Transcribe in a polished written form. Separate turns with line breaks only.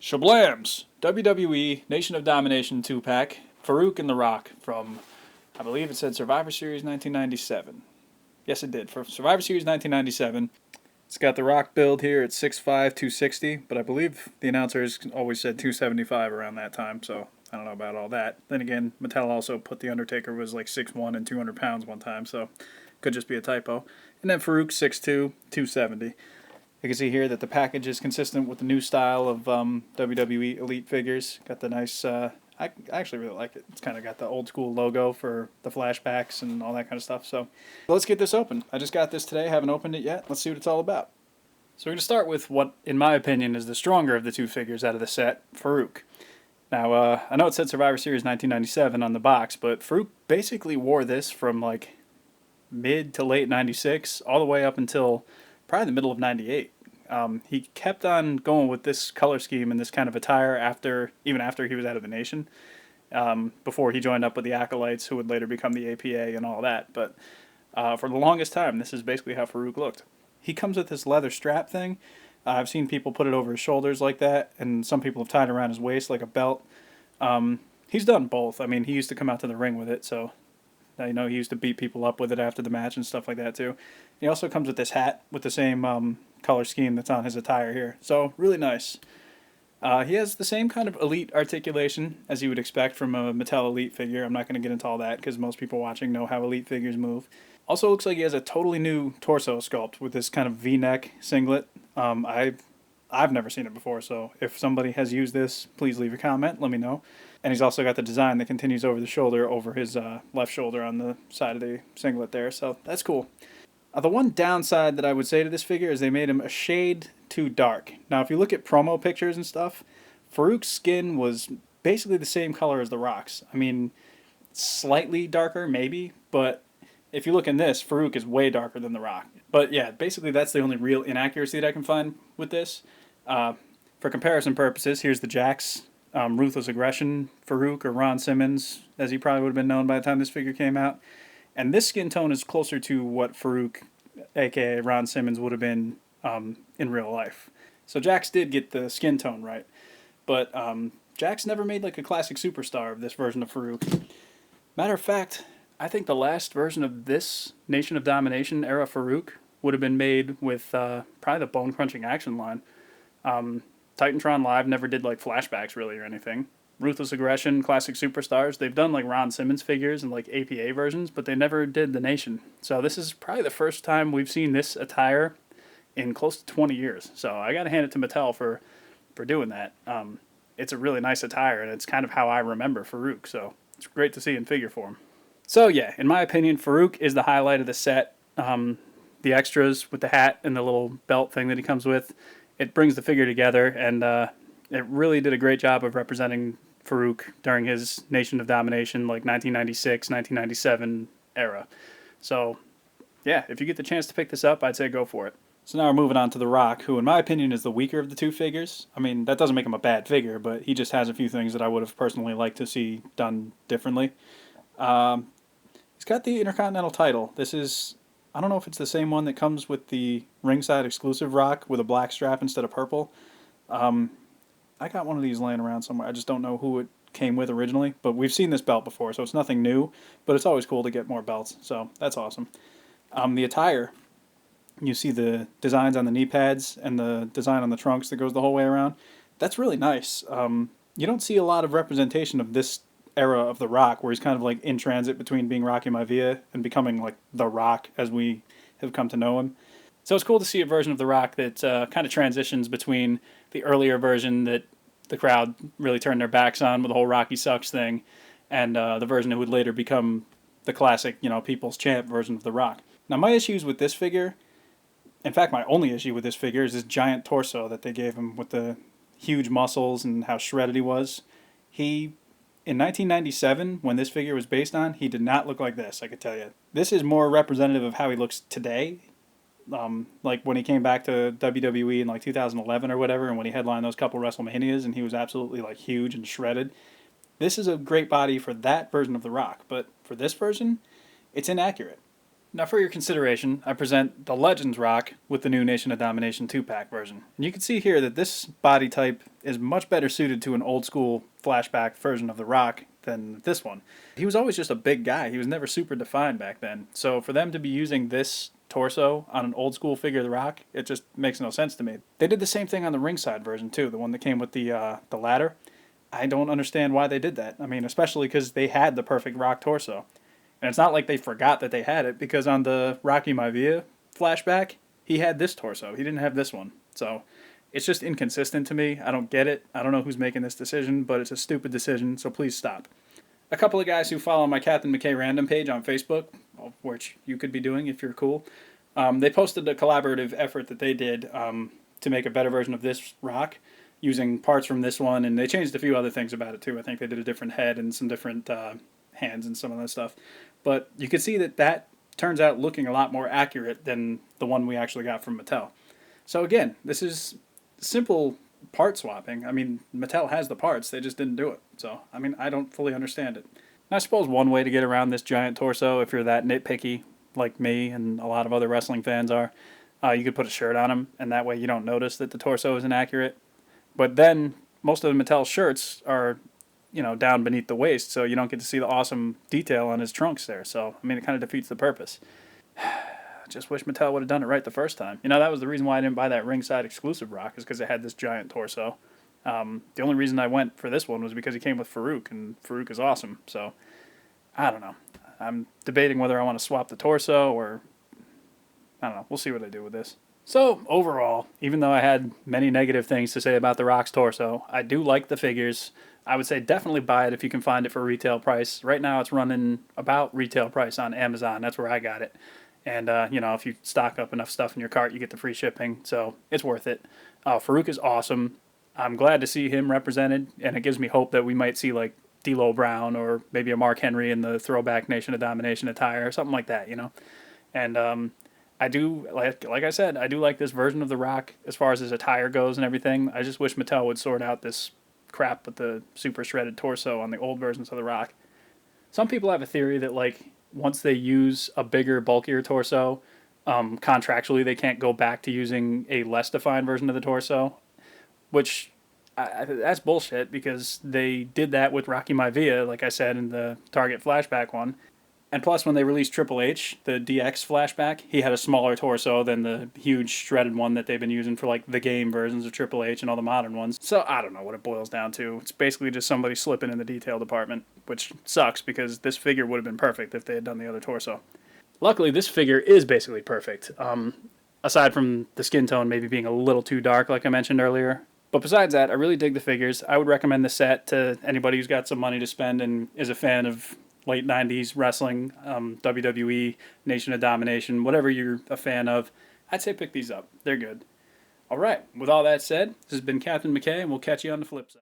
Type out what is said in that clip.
Shablams! WWE Nation of Domination 2-pack. Faarooq and The Rock from, I believe it said Survivor Series 1997. Yes, it did. For Survivor Series 1997. It's got The Rock build here at 6'5", 260, but I believe the announcers always said 275 around that time, so I don't know about all that. Then again, Mattel also put The Undertaker was like 6'1" and 200 pounds one time, so could just be a typo. And then Farook 6'2", 270. You can see here that the package is consistent with the new style of WWE Elite figures. Got the nice, I actually really like it. It's kind of got the old school logo for the flashbacks and all that kind of stuff. So let's get this open. I just got this today, haven't opened it yet. Let's see what it's all about. So we're going to start with what, in my opinion, is the stronger of the two figures out of the set, Farook. Now, I know it said Survivor Series 1997 on the box, but Farook basically wore this from like mid to late 96 all the way up until probably the middle of 98. He kept on going with this color scheme and this kind of attire even after he was out of the Nation, before he joined up with the Acolytes, who would later become the APA and all that. But for the longest time, this is basically how Farook looked. He comes with this leather strap thing. I've seen people put it over his shoulders like that, and some people have tied it around his waist like a belt. He's done both. I mean, he used to come out to the ring with it, so he used to beat people up with it after the match and stuff like that too. He also comes with this hat with the same color scheme that's on his attire here. So, really nice. He has the same kind of elite articulation as you would expect from a Mattel Elite figure. I'm not going to get into all that because most people watching know how Elite figures move. Also looks like he has a totally new torso sculpt with this kind of V-neck singlet. I've never seen it before, so if somebody has used this, please leave a comment, let me know. And he's also got the design that continues over the shoulder, over his left shoulder on the side of the singlet there, so that's cool. The one downside that I would say to this figure is they made him a shade too dark. Now, if you look at promo pictures and stuff, Farouk's skin was basically the same color as The Rock's. I mean, slightly darker, maybe, but if you look in this, Farook is way darker than The Rock. But yeah, basically that's the only real inaccuracy that I can find with this. For comparison purposes, here's the Jax Ruthless Aggression Farook, or Ron Simmons, as he probably would have been known by the time this figure came out. And this skin tone is closer to what Farook, aka Ron Simmons, would have been in real life. So Jax did get the skin tone right. But Jax never made like a classic superstar of this version of Farook. Matter of fact, I think the last version of this Nation of Domination era Farook would have been made with probably the Bone Crunching Action line. Titantron Live never did like flashbacks really or anything. Ruthless Aggression, Classic Superstars, they've done like Ron Simmons figures and like APA versions, but they never did the Nation. So this is probably the first time we've seen this attire in close to 20 years. So I gotta hand it to Mattel for doing that. It's a really nice attire, and it's kind of how I remember Farook, so it's great to see in figure form. So yeah, in my opinion, Farook is the highlight of the set. The extras with the hat and the little belt thing that he comes with, it brings the figure together, and it really did a great job of representing Farook during his Nation of Domination, like 1996, 1997 era. So yeah, if you get the chance to pick this up, I'd say go for it. So now we're moving on to The Rock, who in my opinion is the weaker of the two figures. I mean, that doesn't make him a bad figure, but he just has a few things that I would have personally liked to see done differently. He's got the Intercontinental title. This is, I don't know if it's the same one that comes with the ringside exclusive Rock with a black strap instead of purple. I got one of these laying around somewhere. I just don't know who it came with originally, but we've seen this belt before, so it's nothing new, but it's always cool to get more belts, so that's awesome. The attire, you see the designs on the knee pads and the design on the trunks that goes the whole way around. That's really nice. You don't see a lot of representation of this era of The Rock, where he's kind of like in transit between being Rocky Maivia and becoming like The Rock as we have come to know him. So it's cool to see a version of The Rock that kind of transitions between the earlier version that the crowd really turned their backs on with the whole Rocky Sucks thing, and the version that would later become the classic, People's Champ version of The Rock. Now my issues with this figure, in fact my only issue with this figure, is this giant torso that they gave him with the huge muscles and how shredded he was. In 1997, when this figure was based on, he did not look like this, I could tell you. This is more representative of how he looks today. Like when he came back to WWE in like 2011 or whatever, and when he headlined those couple WrestleManias, and he was absolutely like huge and shredded. This is a great body for that version of The Rock, but for this version, it's inaccurate. Now for your consideration, I present the Legends Rock with the new Nation of Domination 2-pack version. And you can see here that this body type is much better suited to an old school flashback version of The Rock than this one. He was always just a big guy. He was never super defined back then. So for them to be using this torso on an old school figure of The Rock, it just makes no sense to me. They did the same thing on the ringside version too, the one that came with the ladder. I don't understand why they did that. I mean, especially because they had the perfect Rock torso. And it's not like they forgot that they had it, because on the Rocky Maivia flashback, he had this torso. He didn't have this one. So it's just inconsistent to me. I don't get it. I don't know who's making this decision, but it's a stupid decision, so please stop. A couple of guys who follow my Captain McKay Random page on Facebook, which you could be doing if you're cool, they posted a collaborative effort that they did to make a better version of this Rock using parts from this one, and they changed a few other things about it too. I think they did a different head and some different hands and some of that stuff. But you can see that that turns out looking a lot more accurate than the one we actually got from Mattel. So again, this is simple part swapping. I mean, Mattel has the parts, they just didn't do it. So, I mean, I don't fully understand it. And I suppose one way to get around this giant torso, if you're that nitpicky like me and a lot of other wrestling fans are, you could put a shirt on him, and that way you don't notice that the torso is inaccurate. But then most of the Mattel shirts are, you know, down beneath the waist, so you don't get to see the awesome detail on his trunks there. So, I mean, it kind of defeats the purpose. Just wish Mattel would have done it right the first time. You know, that was the reason why I didn't buy that ringside exclusive Rock, is because it had this giant torso. The only reason I went for this one was because he came with Farook, and Farook is awesome. So, I don't know. I'm debating whether I want to swap the torso or, I don't know. We'll see what I do with this. So, overall, even though I had many negative things to say about The Rock's torso, I do like the figures. I would say definitely buy it if you can find it for retail price. Right now it's running about retail price on Amazon. That's where I got it. And, you know, if you stock up enough stuff in your cart, you get the free shipping. So it's worth it. Farook is awesome. I'm glad to see him represented. And it gives me hope that we might see, like, D'Lo Brown or maybe a Mark Henry in the throwback Nation of Domination attire or something like that, you know. And I do, like I said, I do like this version of The Rock as far as his attire goes and everything. I just wish Mattel would sort out this crap with the super shredded torso on the old versions of The Rock. Some people have a theory that, like, once they use a bigger, bulkier torso, contractually they can't go back to using a less defined version of the torso, which that's bullshit, because they did that with Rocky Maivia, like I said in the Target flashback one. And plus, when they released Triple H, the DX flashback, he had a smaller torso than the huge shredded one that they've been using for, like, the game versions of Triple H and all the modern ones. So, I don't know what it boils down to. It's basically just somebody slipping in the detail department, which sucks, because this figure would have been perfect if they had done the other torso. Luckily, this figure is basically perfect, aside from the skin tone maybe being a little too dark, like I mentioned earlier. But besides that, I really dig the figures. I would recommend the set to anybody who's got some money to spend and is a fan of late 90s wrestling, WWE, Nation of Domination, whatever you're a fan of. I'd say pick these up. They're good. All right, with all that said, this has been Captain McKay, and we'll catch you on the flip side.